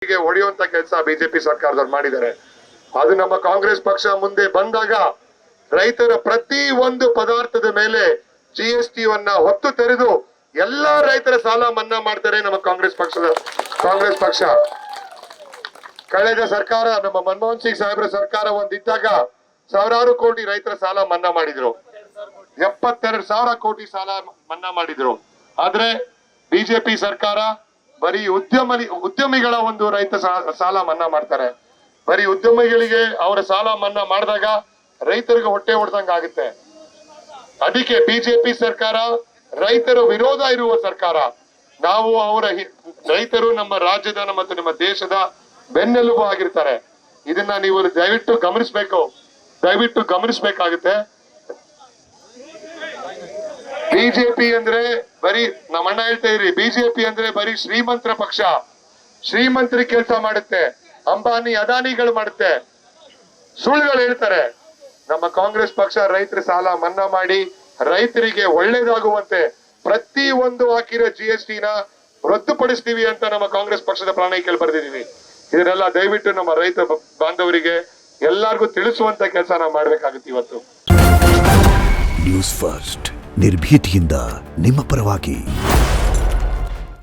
ಹೊಡೆಯುವಂತ ಕೆಲಸ ಬಿಜೆಪಿ ಸರ್ಕಾರದವ್ರು ಮಾಡಿದ್ದಾರೆ. ಅದು ನಮ್ಮ ಕಾಂಗ್ರೆಸ್ ಪಕ್ಷ ಮುಂದೆ ಬಂದಾಗ ರೈತರ ಪ್ರತಿ ಒಂದು ಪದಾರ್ಥದ ಮೇಲೆ GST ಹೊತ್ತು ತೆರೆದು ಎಲ್ಲಾ ರೈತರ ಸಾಲ ಮನ್ನಾ ಮಾಡ್ತಾರೆ ನಮ್ಮ ಕಾಂಗ್ರೆಸ್ ಪಕ್ಷ. ಕಳೆದ ಸರ್ಕಾರ ನಮ್ಮ ಮನಮೋಹನ್ ಸಿಂಗ್ ಸಾಹೇಬ್ರ ಸರ್ಕಾರ ಒಂದಿದ್ದಾಗ ಸಾವಿರಾರು ಕೋಟಿ ರೈತರ ಸಾಲ ಮನ್ನಾ ಮಾಡಿದ್ರು. 72,000 ಕೋಟಿ ಸಾಲ ಮನ್ನಾ ಮಾಡಿದ್ರು. ಆದ್ರೆ ಬಿಜೆಪಿ ಸರ್ಕಾರ ಬರೀ ಉದ್ಯಮಿಗಳ ಒಂದು ರೈತ ಸಾಲ ಮನ್ನಾ ಮಾಡ್ತಾರೆ. ಬರೀ ಉದ್ಯಮಿಗಳಿಗೆ ಅವರ ಸಾಲ ಮನ್ನಾ ಮಾಡಿದಾಗ ರೈತರಿಗೆ ಹೊಟ್ಟೆ ಹೊಡೆದಂಗ ಆಗುತ್ತೆ. ಅದಕ್ಕೆ ಬಿಜೆಪಿ ಸರ್ಕಾರ ರೈತರ ವಿರೋಧ ಇರುವ ಸರ್ಕಾರ. ನಾವು ರೈತರು ನಮ್ಮ ರಾಜ್ಯದ ಮತ್ತು ನಿಮ್ಮ ದೇಶದ ಬೆನ್ನೆಲುಬು ಆಗಿರ್ತಾರೆ. ಇದನ್ನ ನೀವು ದಯವಿಟ್ಟು ಗಮನಿಸಬೇಕಾಗುತ್ತೆ. ಬಿಜೆಪಿ ಅಂದ್ರೆ ಬರೀ ನಮ್ಮಣ್ಣ ಹೇಳ್ತಾ ಇದ್ರಿ, ಬಿಜೆಪಿ ಅಂದ್ರೆ ಬರೀ ಶ್ರೀಮಂತರ ಪಕ್ಷ. ಶ್ರೀಮಂತರಿ ಕೆಲಸ ಮಾಡುತ್ತೆ, ಅಂಬಾನಿ ಅದಾನಿಗಳು ಮಾಡುತ್ತೆ, ಸುಳ್ಳುಗಳು ಹೇಳ್ತಾರೆ. ನಮ್ಮ ಕಾಂಗ್ರೆಸ್ ಪಕ್ಷ ರೈತರ ಸಾಲ ಮನ್ನಾ ಮಾಡಿ ರೈತರಿಗೆ ಒಳ್ಳೇದಾಗುವಂತೆ ಪ್ರತಿ ಒಂದು ಹಾಕಿರೋ GST ರದ್ದುಪಡಿಸ್ತೀವಿ ಅಂತ ನಮ್ಮ ಕಾಂಗ್ರೆಸ್ ಪಕ್ಷದ ಪ್ರಣಾಳಿಕೆಯಲ್ಲಿ ಬರೆದಿದ್ದೀವಿ. ಇದನ್ನೆಲ್ಲ ದಯವಿಟ್ಟು ನಮ್ಮ ರೈತ ಬಾಂಧವರಿಗೆ ಎಲ್ಲರಿಗೂ ತಿಳಿಸುವಂತ ಕೆಲಸ ನಾವು ಮಾಡ್ಬೇಕಾಗುತ್ತೆ ಇವತ್ತು. ನ್ಯೂಸ್ ಫಸ್ಟ್ ನಿರ್ಭೀತಿಯಿಂದ ನಿಮ್ಮ ಪರವಾಗಿ.